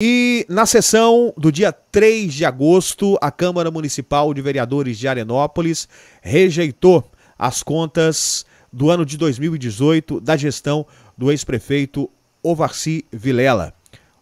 E na sessão do dia 3 de agosto, a Câmara Municipal de Vereadores de Arenópolis rejeitou as contas do ano de 2018 da gestão do ex-prefeito Ovarci Vilela.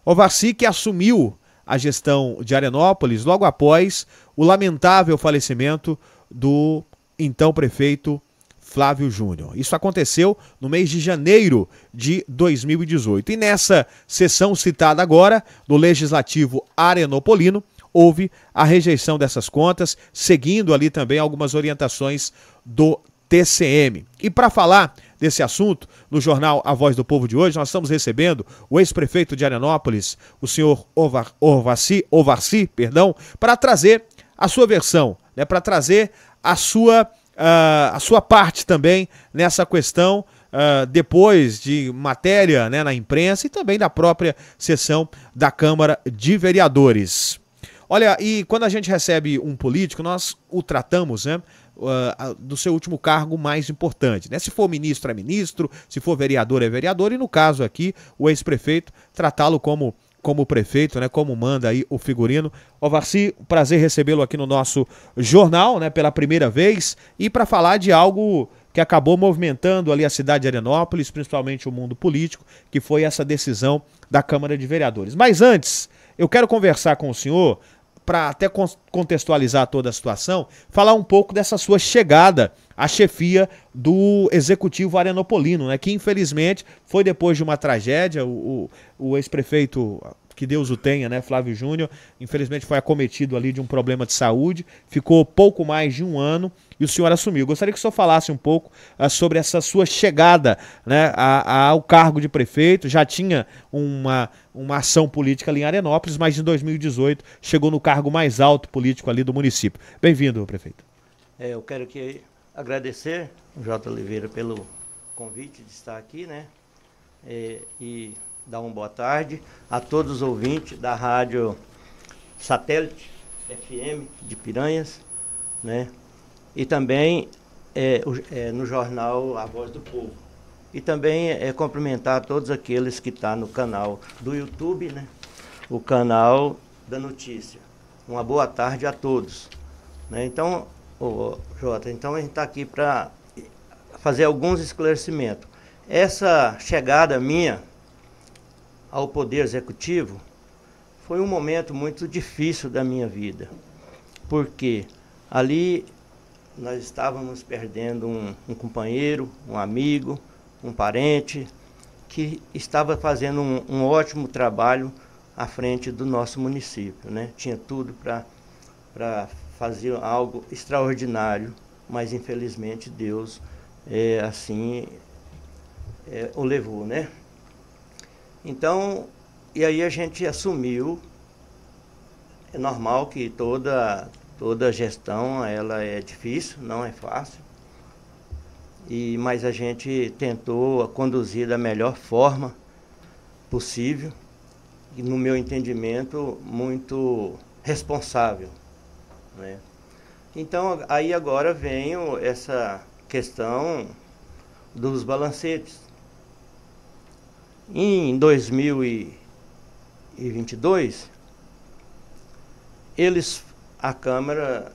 Ovarci, que assumiu a gestão de Arenópolis logo após o lamentável falecimento do então prefeito Flávio Júnior. Isso aconteceu no mês de janeiro de 2018. E nessa sessão citada agora, do Legislativo Arenopolino, houve a rejeição dessas contas, seguindo ali também algumas orientações do TCM. E para falar desse assunto, no jornal A Voz do Povo de hoje, nós estamos recebendo o ex-prefeito de Arenópolis, o senhor Ovarci, para trazer a sua versão, né, para trazer a sua parte também nessa questão, depois de matéria, né, na imprensa e também da própria sessão da Câmara de Vereadores. Olha, e quando a gente recebe um político, nós o tratamos, né, do seu último cargo mais importante, né? Se for ministro, é ministro, se for vereador, é vereador, e no caso aqui, o ex-prefeito, tratá-lo como prefeito, né, como manda aí o figurino. Ovarci, prazer recebê-lo aqui no nosso jornal, né, pela primeira vez, e para falar de algo que acabou movimentando ali a cidade de Arenópolis, principalmente o mundo político, que foi essa decisão da Câmara de Vereadores. Mas antes, eu quero conversar com o senhor, para até contextualizar toda a situação, falar um pouco dessa sua chegada à chefia do Executivo Arenopolino, né, que infelizmente foi depois de uma tragédia. O ex-prefeito, que Deus o tenha, né, Flávio Júnior, infelizmente foi acometido ali de um problema de saúde, ficou pouco mais de um ano e o senhor assumiu. Gostaria que o senhor falasse um pouco sobre essa sua chegada, né, ao cargo de prefeito. Já tinha uma ação política ali em Arenópolis, mas em 2018 chegou no cargo mais alto político ali do município. Bem-vindo, prefeito. Eu quero agradecer o J. Oliveira pelo convite de estar aqui, né, e dar uma boa tarde a todos os ouvintes da Rádio Satélite FM de Piranhas, né, e também no jornal A Voz do Povo. E também cumprimentar todos aqueles que estão no canal do YouTube, né, o canal da notícia. Uma boa tarde a todos, né? Então, Jota, então a gente está aqui para fazer alguns esclarecimentos. Essa chegada minha ao Poder Executivo foi um momento muito difícil da minha vida, porque ali nós estávamos perdendo um companheiro, um amigo, um parente, que estava fazendo um ótimo trabalho à frente do nosso município, né? Tinha tudo para fazer algo extraordinário, mas infelizmente Deus o levou, né? Então, e aí a gente assumiu. É normal que toda gestão ela é difícil, não é fácil, mas a gente tentou conduzir da melhor forma possível e, no meu entendimento, muito responsável, né? Então, aí agora vem essa questão dos balancetes. Em 2022, a Câmara,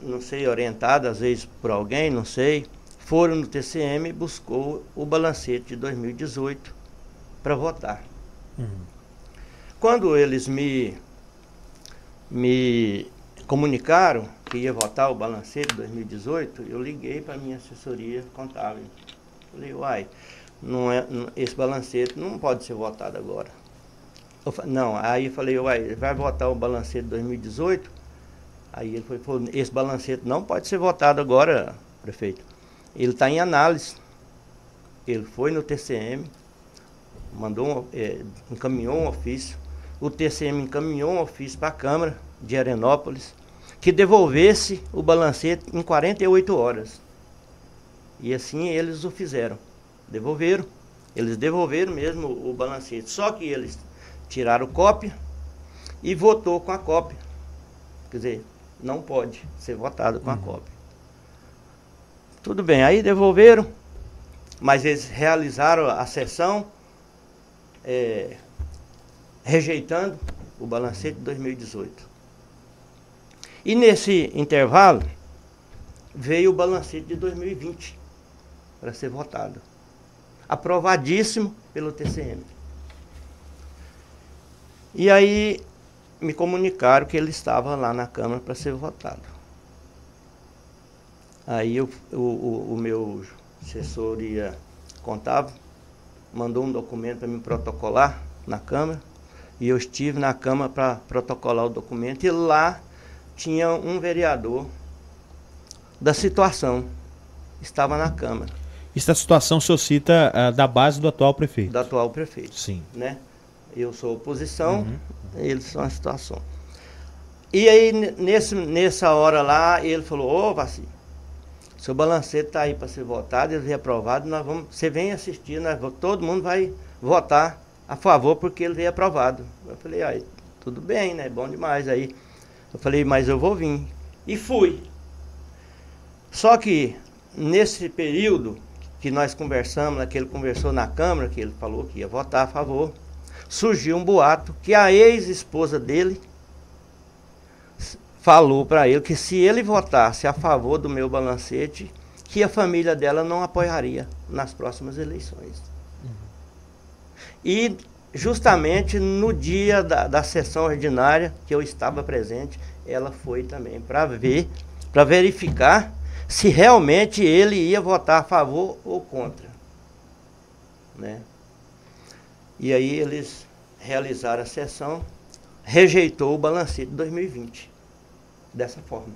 não sei, orientada às vezes por alguém, não sei, foram no TCM e buscou o balancete de 2018 para votar. Quando eles me comunicaram que ia votar o balancete de 2018, eu liguei para a minha assessoria contábil. Falei, esse balancete não pode ser votado agora. Aí eu falei, vai votar o balancete de 2018? Aí ele falou, esse balancete não pode ser votado agora, prefeito. Ele está em análise. Ele foi no TCM, encaminhou um ofício. O TCM encaminhou um ofício para a Câmara de Arenópolis que devolvesse o balancete em 48 horas. E assim eles o fizeram. Devolveram. Eles devolveram mesmo o balancete. Só que eles tiraram cópia e votou com a cópia. Quer dizer, não pode ser votado com a cópia. Tudo bem, aí devolveram, mas eles realizaram a sessão rejeitando o balancete de 2018. E nesse intervalo, veio o balancete de 2020 para ser votado. Aprovadíssimo pelo TCM. E aí me comunicaram que ele estava lá na Câmara para ser votado. Aí o meu assessoria contábil mandou um documento para me protocolar na Câmara, e eu estive na Câmara para protocolar o documento, e lá tinha um vereador da situação, estava na Câmara. Essa situação o senhor cita da base do atual prefeito? Do atual prefeito. Sim. Né? Eu sou oposição, eles são a situação. E aí, nessa hora lá, ele falou: ô, Vassi, seu balancete está aí para ser votado, ele veio aprovado, você vem assistir, todo mundo vai votar a favor porque ele veio aprovado. Eu falei: aí, tudo bem, né? Bom demais. Aí eu falei: mas eu vou vir. E fui. Só que nesse período que nós conversamos, que ele conversou na Câmara, que ele falou que ia votar a favor, surgiu um boato que a ex-esposa dele falou para ele que se ele votasse a favor do meu balancete, que a família dela não apoiaria nas próximas eleições. E justamente no dia da sessão ordinária, que eu estava presente, ela foi também para verificar se realmente ele ia votar a favor ou contra. Né? E aí eles realizaram a sessão, rejeitou o balancete de 2020. Dessa forma.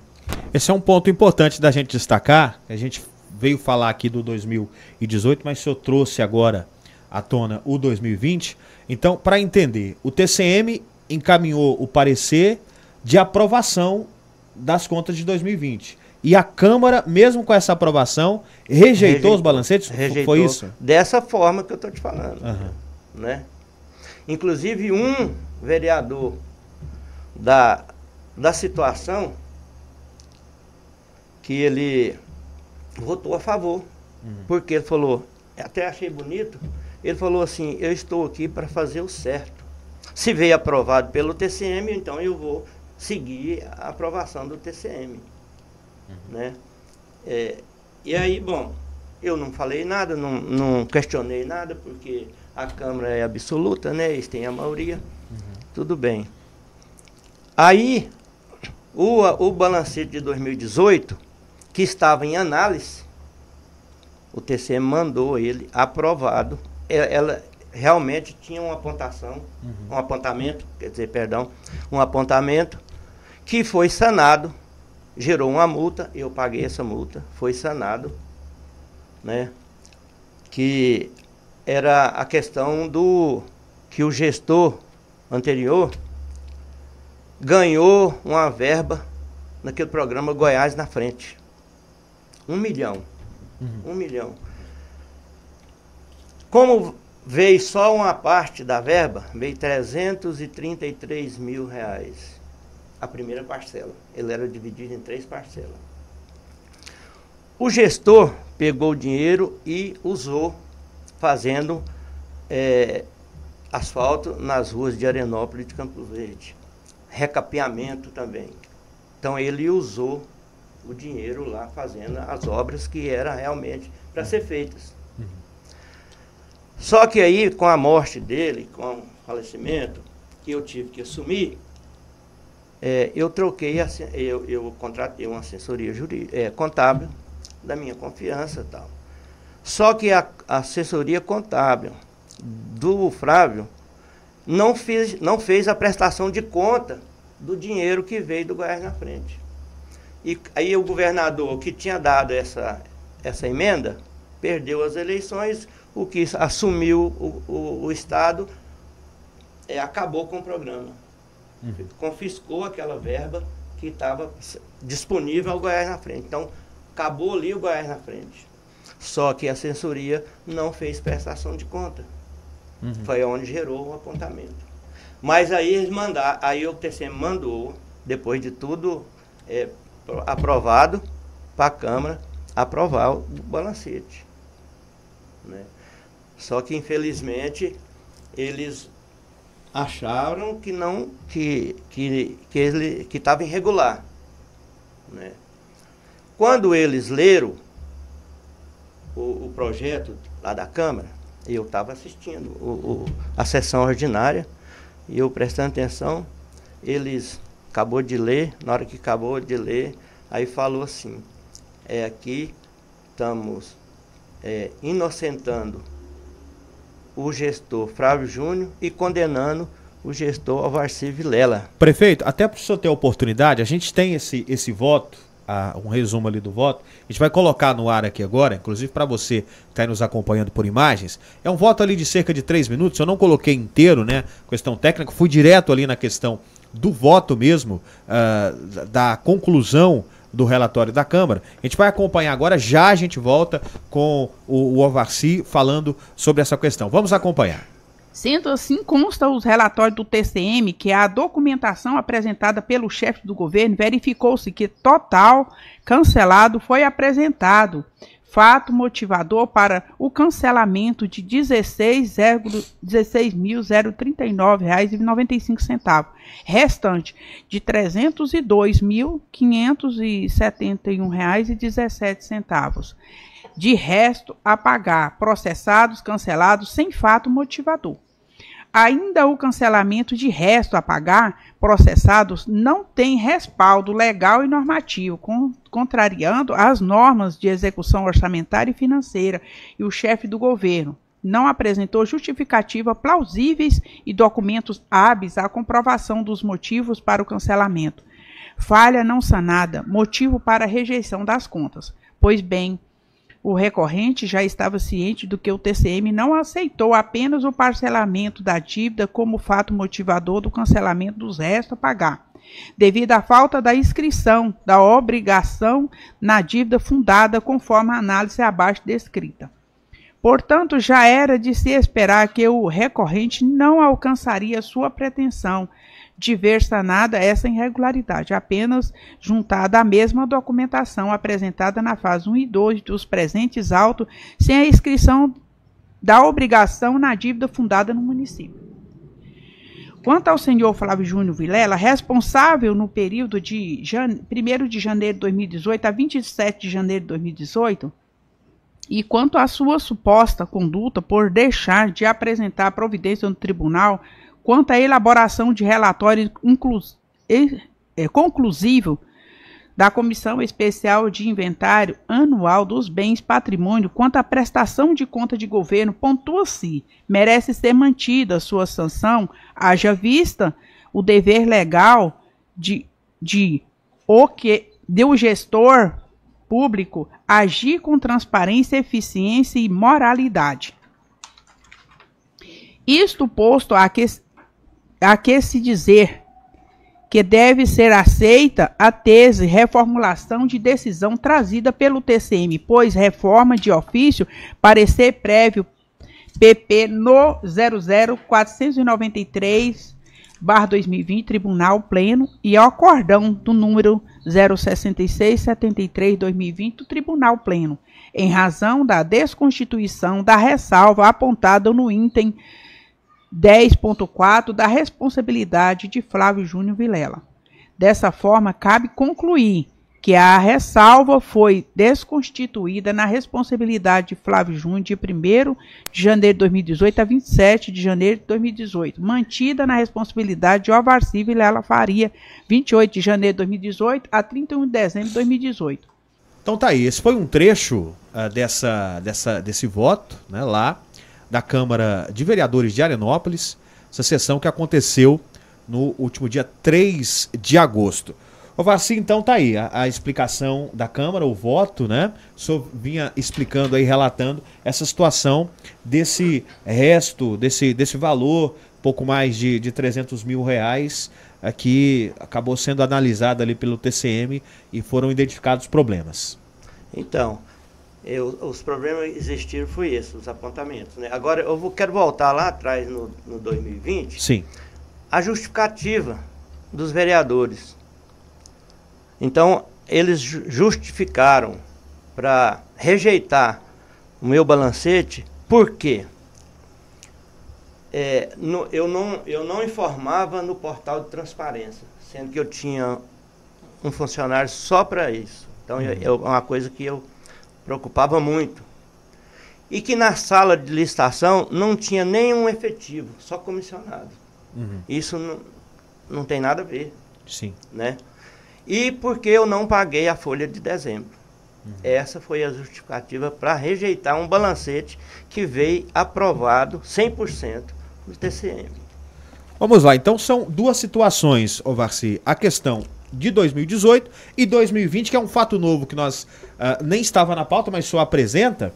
Esse é um ponto importante da gente destacar. A gente veio falar aqui do 2018, mas o senhor trouxe agora à tona o 2020. Então, para entender, o TCM encaminhou o parecer de aprovação das contas de 2020. E a Câmara, mesmo com essa aprovação, rejeitou os balancetes? Rejeitou. Foi isso? Dessa forma que eu estou te falando. Né? Inclusive, um vereador da situação, que ele votou a favor, porque ele falou, até achei bonito, ele falou assim: eu estou aqui para fazer o certo. Se veio aprovado pelo TCM, então eu vou seguir a aprovação do TCM. Né? E aí, bom, eu não falei nada, não questionei nada, porque a Câmara é absoluta, né? Eles têm a maioria, tudo bem. Aí, o balancete de 2018, que estava em análise, o TCM mandou ele aprovado. Ela realmente tinha uma apontação, um apontamento que foi sanado, gerou uma multa, eu paguei essa multa, foi sanado, né? Que era a questão que o gestor anterior ganhou uma verba naquele programa Goiás na Frente. 1 milhão. 1 milhão. Como veio só uma parte da verba, veio 333 mil reais. A primeira parcela. Ele era dividido em 3 parcelas. O gestor pegou o dinheiro e usou fazendo asfalto nas ruas de Arenópolis e de Campo Verde. Recapeamento também. Então ele usou o dinheiro lá fazendo as obras que eram realmente para ser feitas. Só que aí, com a morte dele, com o falecimento, que eu tive que assumir, eu contratei uma assessoria contábil da minha confiança e tal. Só que a assessoria contábil do Flávio não fez a prestação de conta do dinheiro que veio do Goiás na Frente. E aí o governador que tinha dado essa emenda perdeu as eleições, o que assumiu o Estado acabou com o programa. Confiscou aquela verba que estava disponível ao Goiás na Frente. Então, acabou ali o Goiás na Frente. Só que a assessoria não fez prestação de conta. Foi onde gerou o apontamento. Mas aí aí o TCM mandou, depois de tudo aprovado, para a Câmara aprovar o balancete. Né? Só que, infelizmente, eles acharam que não, que ele que estava irregular, né? Quando eles leram o projeto lá da Câmara, eu estava assistindo a sessão ordinária e eu prestando atenção, eles acabou de ler, na hora que acabou de ler, aí falou assim, aqui estamos inocentando o gestor Flávio Júnior e condenando o gestor Ovarci Vilela. Prefeito, até para o senhor ter a oportunidade, a gente tem esse voto, um resumo ali do voto, a gente vai colocar no ar aqui agora, inclusive para você que está nos acompanhando por imagens, é um voto ali de cerca de 3 minutos, eu não coloquei inteiro, né, questão técnica, fui direto ali na questão do voto mesmo, da conclusão do relatório da Câmara. A gente vai acompanhar agora, já a gente volta com o Ovarci falando sobre essa questão. Vamos acompanhar. Sendo assim, consta os relatórios do TCM que a documentação apresentada pelo chefe do governo verificou-se que total cancelado foi apresentado. Fato motivador para o cancelamento de R$ 16.039,95, restante de R$ 302.571,17. De resto a pagar, processados, cancelados, sem fato motivador. Ainda o cancelamento de resto a pagar, processados, não tem respaldo legal e normativo, contrariando as normas de execução orçamentária e financeira, e o chefe do governo não apresentou justificativa plausíveis e documentos hábeis à comprovação dos motivos para o cancelamento. Falha não sanada, motivo para a rejeição das contas. Pois bem, o recorrente já estava ciente do que o TCM não aceitou apenas o parcelamento da dívida como fato motivador do cancelamento dos restos a pagar, devido à falta da inscrição da obrigação na dívida fundada conforme a análise abaixo descrita. Portanto, já era de se esperar que o recorrente não alcançaria sua pretensão de ver sanada essa irregularidade, apenas juntada à mesma documentação apresentada na fase 1 e 2 dos presentes autos, sem a inscrição da obrigação na dívida fundada no município. Quanto ao senhor Flávio Júnior Vilela, responsável no período de 1º de janeiro de 2018 a 27 de janeiro de 2018, e quanto à sua suposta conduta por deixar de apresentar providência no tribunal, quanto à elaboração de relatório conclusivo da Comissão Especial de Inventário Anual dos Bens Patrimônio, quanto à prestação de conta de governo, pontua-se, merece ser mantida sua sanção, haja vista o dever legal o gestor público agir com transparência, eficiência e moralidade. Isto posto a que se dizer que deve ser aceita a tese reformulação de decisão trazida pelo TCM, pois reforma de ofício, parecer prévio PP no 00493/2020, Tribunal Pleno, e ao acórdão do número 06673/2020 do Tribunal Pleno, em razão da desconstituição da ressalva apontada no item 10.4 da responsabilidade de Flávio Júnior Vilela. Dessa forma, cabe concluir que a ressalva foi desconstituída na responsabilidade de Flávio Júnior de 1º de janeiro de 2018 a 27 de janeiro de 2018, mantida na responsabilidade de Ovarci Vilela Faria, 28 de janeiro de 2018 a 31 de dezembro de 2018. Então tá aí, esse foi um trecho desse voto, né, lá da Câmara de Vereadores de Arenópolis, essa sessão que aconteceu no último dia 3 de agosto. Ovarci, então tá aí a explicação da Câmara, o voto, né? O senhor vinha explicando aí, relatando essa situação desse resto, desse valor, pouco mais de R$300 mil, que acabou sendo analisado ali pelo TCM e foram identificados problemas. Então, os problemas existiram foi esses, os apontamentos, né? Agora quero voltar lá atrás no 2020. Sim. A justificativa dos vereadores. Então, eles justificaram para rejeitar o meu balancete, por quê? eu não informava no portal de transparência, sendo que eu tinha um funcionário só para isso. Então é uma coisa que eu preocupava muito. E que na sala de licitação não tinha nenhum efetivo, só comissionado. Isso não tem nada a ver. Sim. Né? E porque eu não paguei a folha de dezembro. Essa foi a justificativa para rejeitar um balancete que veio aprovado 100% no TCM. Vamos lá, então são duas situações, Varci. A questão de 2018 e 2020, que é um fato novo que nós nem estava na pauta, mas só apresenta.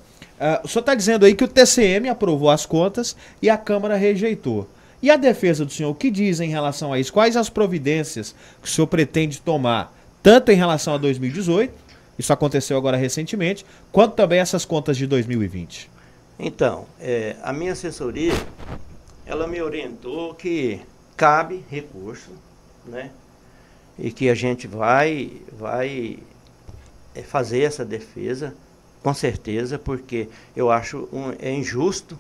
O senhor está dizendo aí que o TCM aprovou as contas e a Câmara rejeitou. E a defesa do senhor, o que diz em relação a isso? Quais as providências que o senhor pretende tomar, tanto em relação a 2018, isso aconteceu agora recentemente, quanto também essas contas de 2020? Então, a minha assessoria, ela me orientou que cabe recurso, né? E que a gente vai fazer essa defesa, com certeza, porque eu acho injusto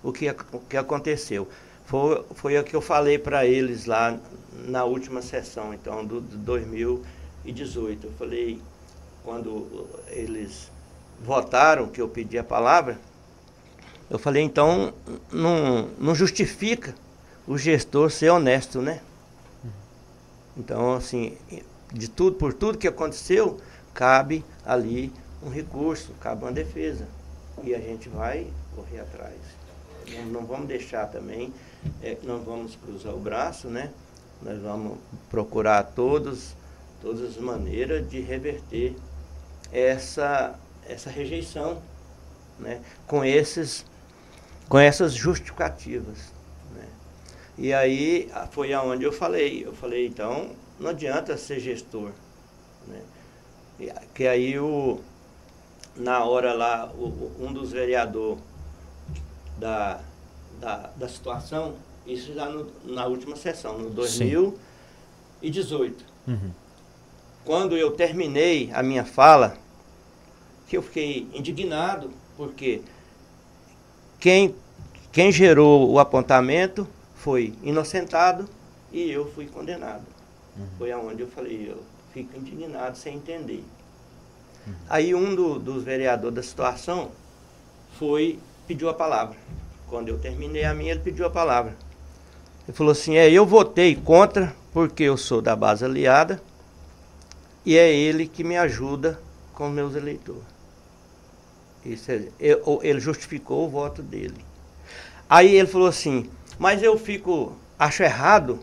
o que aconteceu. Foi o que eu falei para eles lá na última sessão, então, de 2018. Eu falei, quando eles votaram que eu pedi a palavra, eu falei, então, não justifica o gestor ser honesto, né? Então, assim, por tudo que aconteceu, cabe ali um recurso, cabe uma defesa. E a gente vai correr atrás. Não vamos deixar também, não vamos cruzar o braço, né? Nós vamos procurar todas as maneiras de reverter essa rejeição, né? Com essas justificativas, né? E aí foi aonde eu falei, então não adianta ser gestor, né? Que aí na hora lá, um dos vereadores da situação, isso já na última sessão, no 2018. Quando eu terminei a minha fala, que eu fiquei indignado, porque quem gerou o apontamento foi inocentado e eu fui condenado. Foi aonde eu falei, eu fico indignado sem entender. Aí um dos vereadores da situação pediu a palavra. Quando eu terminei a minha, ele pediu a palavra. Ele falou assim, eu votei contra porque eu sou da base aliada e é ele que me ajuda com meus eleitores. Ele justificou o voto dele. Aí ele falou assim, mas eu acho errado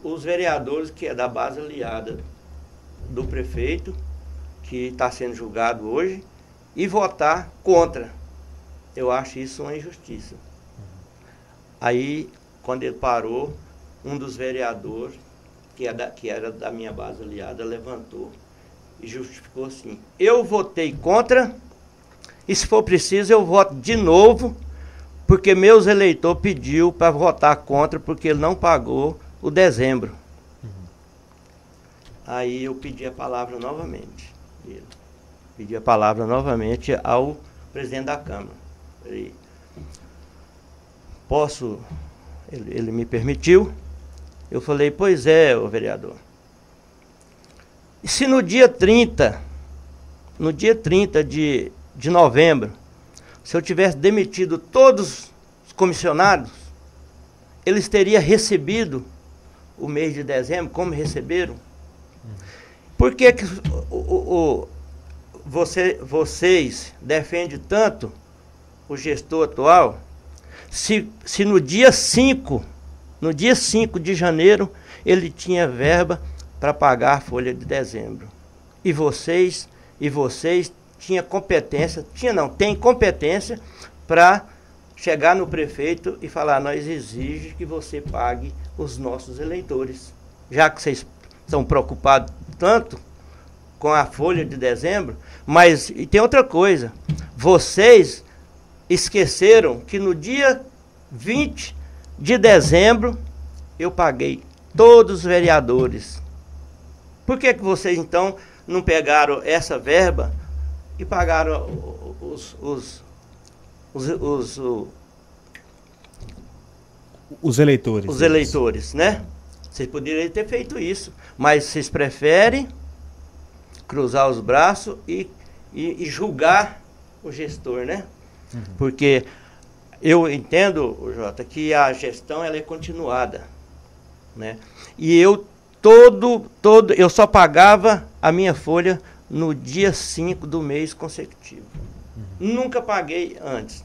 os vereadores que é da base aliada do prefeito, que está sendo julgado hoje, e votar contra. Eu acho isso uma injustiça. Aí, quando ele parou, um dos vereadores, que era da minha base aliada, levantou e justificou assim, eu votei contra, e se for preciso eu voto de novo, porque meus eleitores pediu para votar contra, porque ele não pagou o dezembro. Aí eu pedi a palavra novamente. Pedi a palavra novamente ao presidente da Câmara. Posso? Ele me permitiu. Eu falei, pois é, ô vereador. E se no dia 30 de novembro, se eu tivesse demitido todos os comissionados, eles teriam recebido o mês de dezembro, como receberam? Por que vocês defendem tanto o gestor atual, se no dia 5 de janeiro, ele tinha verba para pagar a folha de dezembro? E vocês tinham competência, tem competência para chegar no prefeito e falar, nós exigimos que você pague os nossos eleitores. Já que vocês estão preocupados tanto com a folha de dezembro, mas e tem outra coisa, vocês esqueceram que no dia 20 de dezembro eu paguei todos os vereadores. Por que vocês então não pegaram essa verba e pagaram Os eleitores. Os eleitores, né? Vocês poderiam ter feito isso, mas vocês preferem cruzar os braços e julgar o gestor, né? Porque eu entendo, Jota, que a gestão ela é continuada, né? E eu eu só pagava a minha folha no dia 5 do mês consecutivo. Nunca paguei antes,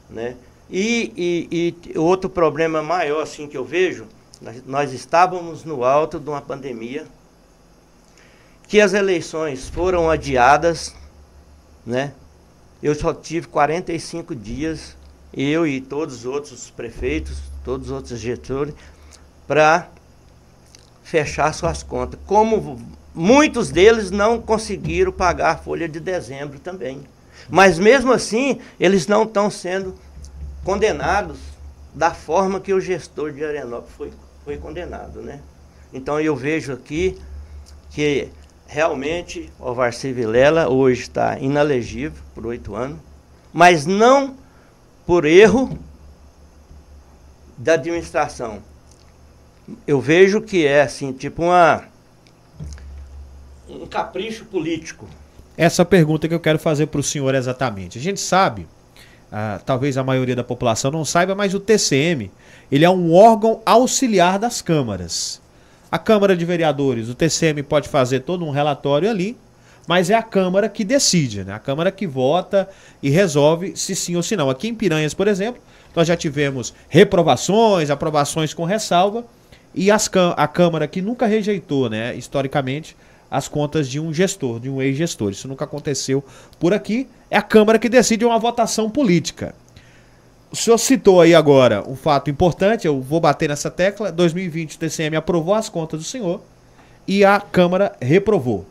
né? E outro problema maior assim que eu vejo, nós estávamos no alto de uma pandemia, que as eleições foram adiadas, né? Eu só tive 45 dias, eu e todos os outros prefeitos, todos os outros gestores, para fechar suas contas. Como muitos deles não conseguiram pagar a folha de dezembro também. Mas mesmo assim, eles não estão sendo condenados da forma que o gestor de Arenópolis foi condenado, né? Então eu vejo aqui que realmente o Varci Vilela hoje está inelegível por 8 anos, mas não por erro da administração. Eu vejo que é assim, tipo um capricho político. Essa pergunta que eu quero fazer para o senhor exatamente. A gente sabe, talvez a maioria da população não saiba, mas o TCM, ele é um órgão auxiliar das câmaras. A Câmara de Vereadores, o TCM pode fazer todo um relatório ali, mas é a Câmara que decide, né? A Câmara que vota e resolve se sim ou se não. Aqui em Piranhas, por exemplo, nós já tivemos reprovações, aprovações com ressalva, e a Câmara que nunca rejeitou, né, historicamente, as contas de um gestor, de um ex-gestor. Isso nunca aconteceu por aqui. É a Câmara que decide uma votação política. O senhor citou aí agora um fato importante, eu vou bater nessa tecla. 2020 o TCM aprovou as contas do senhor e a Câmara reprovou.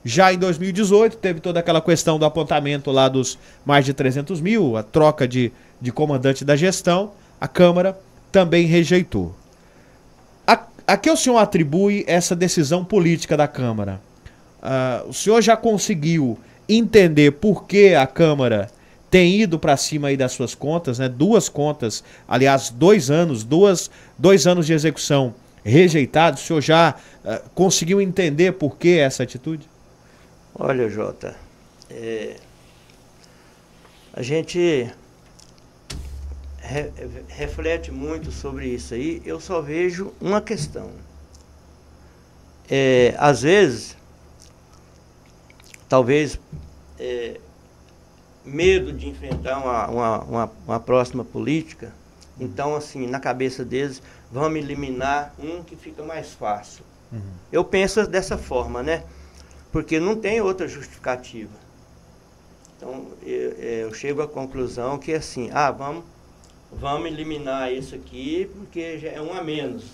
Já em 2018 teve toda aquela questão do apontamento lá dos mais de 300 mil, a troca de comandante da gestão, a Câmara também rejeitou. A que o senhor atribui essa decisão política da Câmara? O senhor já conseguiu entender por que a Câmara tem ido para cima aí das suas contas, né? 2 contas, aliás, 2 anos, dois anos de execução rejeitados. O senhor já conseguiu entender por que essa atitude? Olha, Jota, a gente reflete muito sobre isso aí. Eu só vejo uma questão. Às vezes, talvez medo de enfrentar uma próxima política, então assim, na cabeça deles, vamos eliminar um que fica mais fácil. Eu penso dessa forma, né? Porque não tem outra justificativa. Então eu chego à conclusão que assim, vamos eliminar isso aqui porque já é um a menos.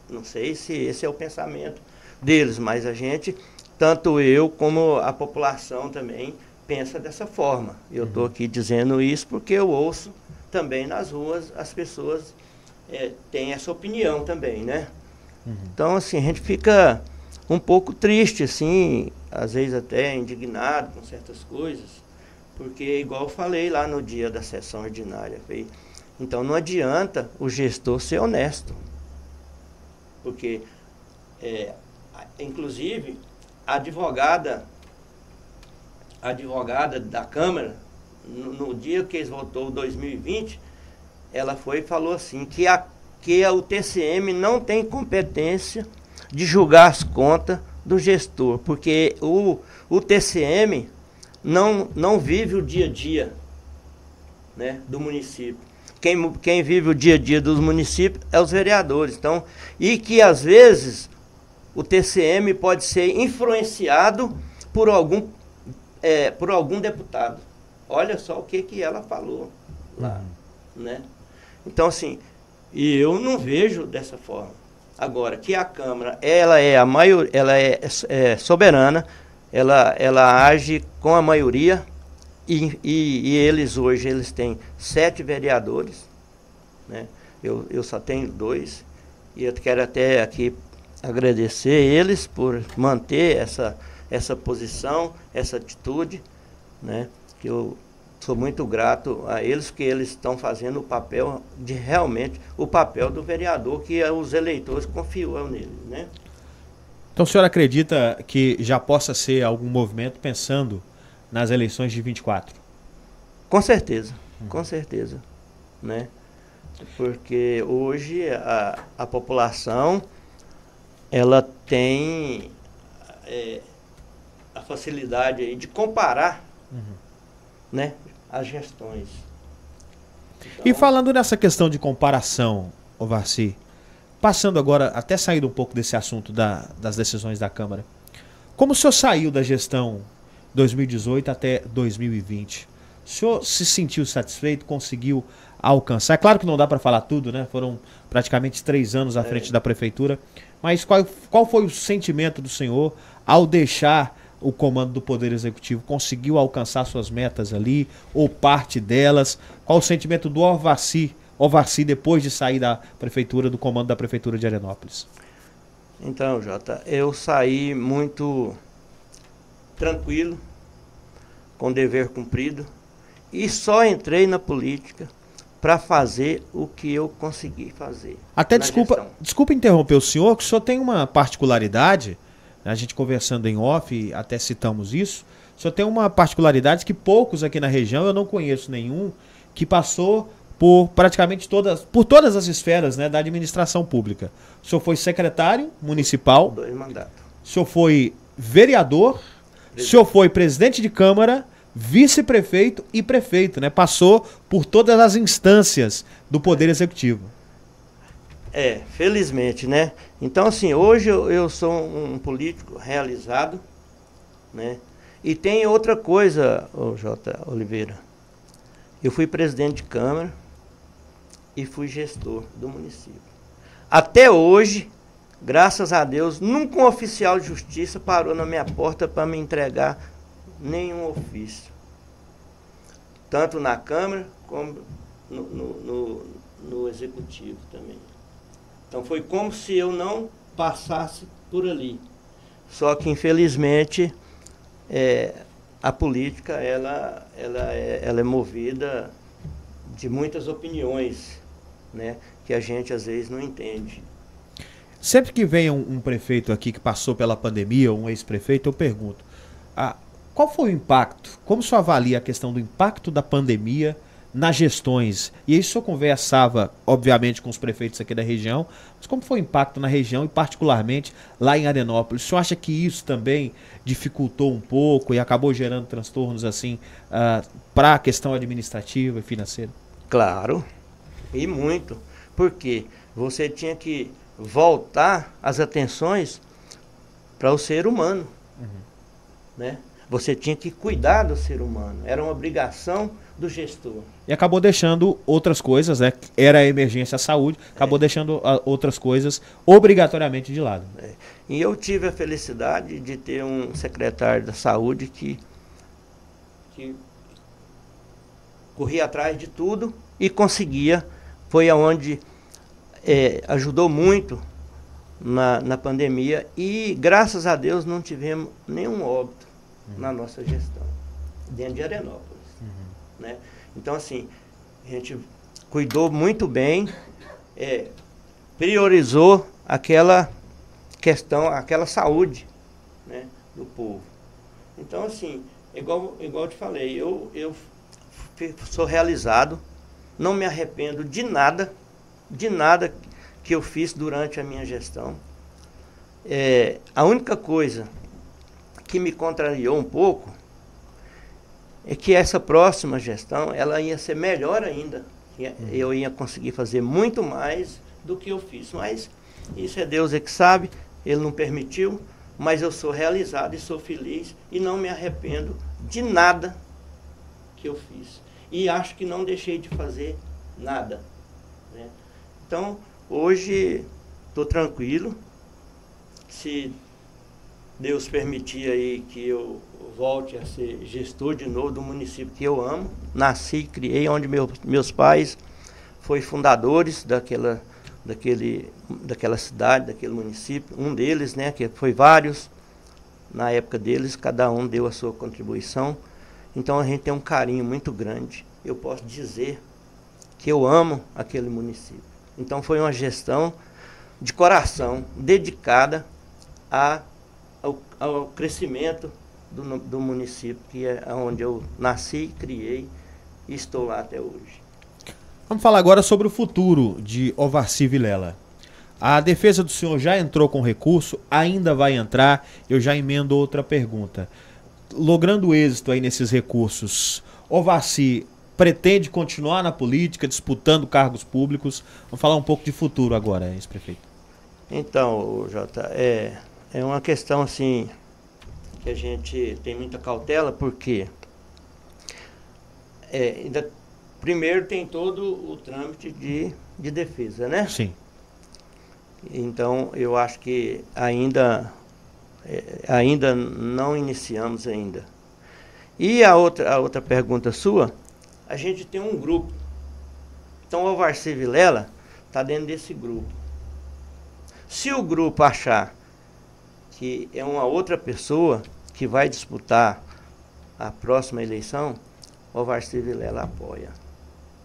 Não sei se esse é o pensamento deles, mas a gente, tanto eu como a população também, pensa dessa forma. Eu estou aqui dizendo isso porque eu ouço também nas ruas, as pessoas têm essa opinião também, né? Então, assim, a gente fica um pouco triste, assim, às vezes até indignado com certas coisas, porque, igual eu falei lá no dia da sessão ordinária, então não adianta o gestor ser honesto, porque, inclusive, a advogada da Câmara, no dia que eles votou 2020, ela foi e falou assim, que o TCM não tem competência de julgar as contas do gestor, porque o TCM não vive o dia a dia, né, do município. Quem vive o dia a dia dos municípios é os vereadores. Então, e que às vezes o TCM pode ser influenciado por algum deputado. Olha só o que ela falou lá, né? Então, assim, e eu não vejo dessa forma. Agora, que a Câmara, ela é soberana, ela age com a maioria, e eles hoje têm 7 vereadores, né? Eu só tenho 2, e eu quero até aqui agradecer eles por manter essa posição, essa atitude, né? Que eu sou muito grato a eles, que eles estão fazendo o papel realmente, o papel do vereador que os eleitores confiam nele, né? Então o senhor acredita que já possa ser algum movimento pensando nas eleições de 24? Com certeza, né? Porque hoje a população, ela tem a facilidade aí de comparar, né, as gestões. Então, e falando nessa questão de comparação, Varci, passando agora, até saindo um pouco desse assunto das decisões da Câmara, como o senhor saiu da gestão 2018 até 2020? O senhor se sentiu satisfeito, conseguiu alcançar? É claro que não dá para falar tudo, né? Foram praticamente 3 anos à frente da prefeitura, mas qual foi o sentimento do senhor ao deixar o comando do Poder Executivo? Conseguiu alcançar suas metas ali, ou parte delas? Qual o sentimento do Varci depois de sair da prefeitura, do comando da prefeitura de Arenópolis? Então, Jota, eu saí muito tranquilo, com dever cumprido, e só entrei na política para fazer o que eu consegui fazer. Até desculpa interromper o senhor, que o senhor tem uma particularidade, a gente conversando em off, até citamos isso, o senhor tem uma particularidade que poucos aqui na região, eu não conheço nenhum, que passou por praticamente todas as esferas, né, da administração pública. O senhor foi secretário municipal, 2 mandatos. o senhor foi vereador, o senhor foi presidente de Câmara, vice-prefeito e prefeito, né? Passou por todas as instâncias do Poder Executivo. Felizmente, né? Então, assim, hoje eu sou um político realizado, né? E tem outra coisa, J. Oliveira. Eu fui presidente de Câmara e fui gestor do município. Até hoje, graças a Deus, nunca um oficial de justiça parou na minha porta para me entregar nenhum ofício. Tanto na Câmara como no Executivo também. Então foi como se eu não passasse por ali. Só que, infelizmente, a política ela é movida de muitas opiniões, né, que a gente às vezes não entende. Sempre que vem um prefeito aqui que passou pela pandemia, ou um ex-prefeito, eu pergunto, qual foi o impacto? Como o senhor avalia a questão do impacto da pandemia nas gestões? E aí o senhor conversava, obviamente, com os prefeitos aqui da região, mas como foi o impacto na região e particularmente lá em Arenópolis? O senhor acha que isso também dificultou um pouco e acabou gerando transtornos assim para a questão administrativa e financeira? Claro, e muito, porque você tinha que voltar as atenções para o ser humano, né? Você tinha que cuidar do ser humano, era uma obrigação do gestor. E acabou deixando outras coisas, né? Era a emergência à saúde, acabou deixando outras coisas obrigatoriamente de lado. E eu tive a felicidade de ter um secretário da saúde que corria atrás de tudo e conseguia. Foi aonde ajudou muito na pandemia e, graças a Deus, não tivemos nenhum óbito na nossa gestão, dentro de Arenópolis. Né? Então, assim, a gente cuidou muito bem, priorizou aquela questão, aquela saúde, né, do povo. Então, assim, igual eu te falei, eu sou realizado, não me arrependo de nada que eu fiz durante a minha gestão. A única coisa que me contrariou um pouco é que essa próxima gestão, ela ia ser melhor ainda. Eu ia conseguir fazer muito mais do que eu fiz. Mas isso é Deus que sabe, Ele não permitiu, mas eu sou realizado e sou feliz e não me arrependo de nada que eu fiz. E acho que não deixei de fazer nada, né? Então, hoje, estou tranquilo. Se Deus permitir aí que eu volte a ser gestor de novo do município que eu amo, nasci e criei, onde meus pais foram fundadores daquela cidade, daquele município, um deles, né, que foi vários, na época deles, cada um deu a sua contribuição, Então a gente tem um carinho muito grande. Eu posso dizer que eu amo aquele município. Então foi uma gestão de coração, dedicada ao crescimento do município, que é onde eu nasci, criei e estou lá até hoje. Vamos falar agora sobre o futuro de Ovaci Vilela. A defesa do senhor já entrou com recurso, ainda vai entrar. Eu já emendo outra pergunta. Logrando êxito aí nesses recursos, Ovaci pretende continuar na política, disputando cargos públicos? Vamos falar um pouco de futuro agora, ex-prefeito. Então, Jota, é uma questão assim que a gente tem muita cautela, porque primeiro tem todo o trâmite de defesa, né? Sim. Então, eu acho que ainda não iniciamos ainda. E a outra pergunta sua, a gente tem um grupo. Então, o Ovaci Vilela está dentro desse grupo. Se o grupo achar que é uma outra pessoa que vai disputar a próxima eleição, o Ovaci Vilela apoia.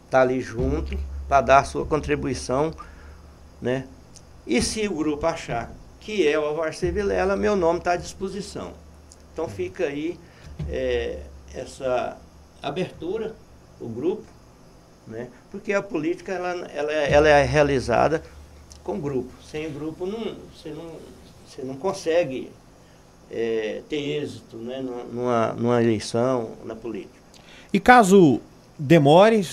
Está ali junto para dar a sua contribuição, né? E se o grupo achar que é o Ovaci Vilela, meu nome está à disposição. Então fica aí essa abertura, o grupo, né? Porque a política ela é realizada com grupo. Sem grupo você não consegue ter êxito, né? numa eleição, na política. E caso demore,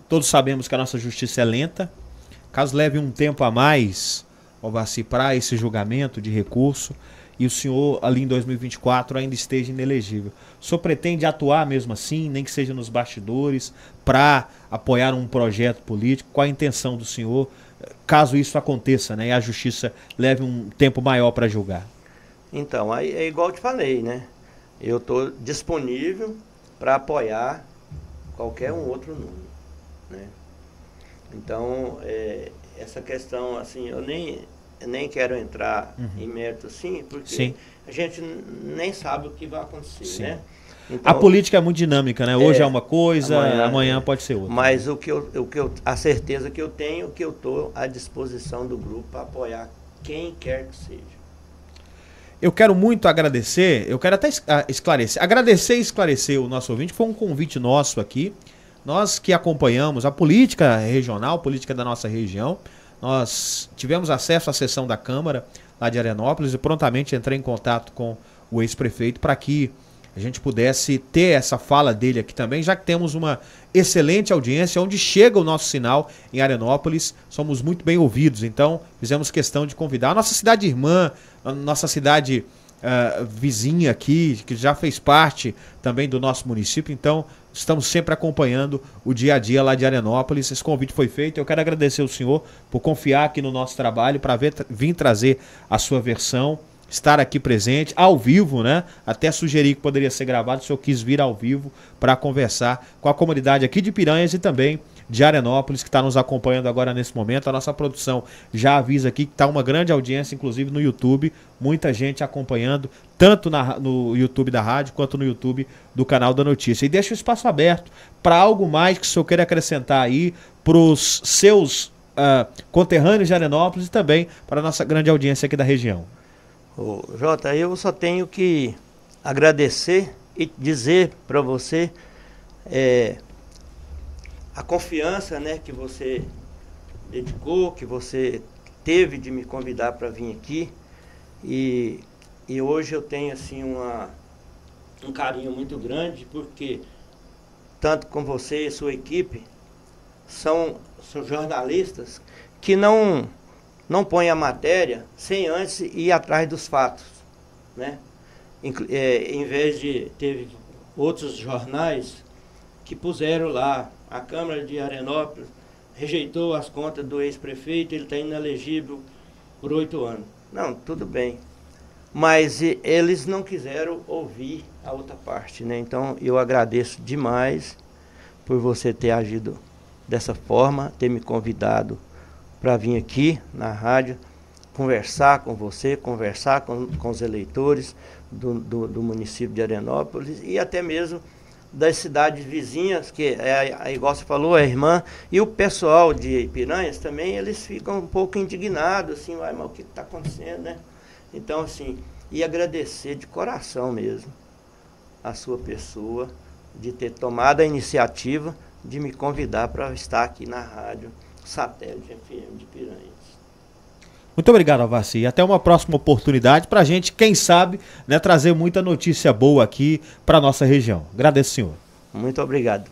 todos sabemos que a nossa justiça é lenta, caso leve um tempo a mais, Ovaci, para esse julgamento de recurso, e o senhor ali em 2024 ainda esteja inelegível, o senhor pretende atuar mesmo assim, nem que seja nos bastidores, para apoiar um projeto político? Qual a intenção do senhor, caso isso aconteça, né, e a justiça leve um tempo maior para julgar? Então, aí é igual eu te falei, né? Eu estou disponível para apoiar qualquer um outro nome, né? Então, essa questão, assim, eu nem quero entrar em mérito, assim, porque a gente nem sabe o que vai acontecer, né? Então, a política é muito dinâmica, né? Hoje é uma coisa, amanhã pode ser outra. Mas a certeza que eu tenho é que eu estou à disposição do grupo para apoiar quem quer que seja. Eu quero muito agradecer, eu quero até esclarecer, agradecer e esclarecer o nosso ouvinte, foi um convite nosso aqui, nós que acompanhamos a política regional, a política da nossa região, nós tivemos acesso à sessão da Câmara lá de Arenópolis e prontamente entrei em contato com o ex-prefeito para que a gente pudesse ter essa fala dele aqui também, já que temos uma excelente audiência, onde chega o nosso sinal em Arenópolis, somos muito bem ouvidos, então fizemos questão de convidar a nossa cidade irmã, a nossa cidade vizinha aqui, que já fez parte também do nosso município, então estamos sempre acompanhando o dia a dia lá de Arenópolis. Esse convite foi feito, eu quero agradecer ao senhor por confiar aqui no nosso trabalho, para vir trazer a sua versão, estar aqui presente, ao vivo, né? Até sugeri que poderia ser gravado, o senhor quis vir ao vivo para conversar com a comunidade aqui de Piranhas e também de Arenópolis, que está nos acompanhando agora nesse momento. A nossa produção já avisa aqui que está uma grande audiência, inclusive no YouTube, muita gente acompanhando, tanto no YouTube da rádio, quanto no YouTube do canal da notícia. E deixa o espaço aberto para algo mais que o senhor queira acrescentar aí para os seus conterrâneos de Arenópolis e também para a nossa grande audiência aqui da região. Jota, eu só tenho que agradecer e dizer para você a confiança, né, que você dedicou, que você teve de me convidar para vir aqui, e hoje eu tenho assim um carinho muito grande, porque tanto com você e sua equipe são jornalistas que não põem a matéria sem antes ir atrás dos fatos, né? Em vez de ter outros jornais que puseram lá, a Câmara de Arenópolis rejeitou as contas do ex-prefeito, ele está inelegível por 8 anos. Não, tudo bem. Mas eles não quiseram ouvir a outra parte, né? Então eu agradeço demais por você ter agido dessa forma, ter me convidado para vir aqui na rádio, conversar com você, conversar com os eleitores do município de Arenópolis e até mesmo das cidades vizinhas, que igual você falou, a irmã, e o pessoal de Piranhas também, eles ficam um pouco indignados, assim, mas o que está acontecendo, né? Então, assim, e agradecer de coração mesmo a sua pessoa, de ter tomado a iniciativa de me convidar para estar aqui na Rádio Satélite FM de Piranhas. Muito obrigado, Alvaci. E até uma próxima oportunidade para a gente, quem sabe, né, trazer muita notícia boa aqui para a nossa região. Agradeço, senhor. Muito obrigado.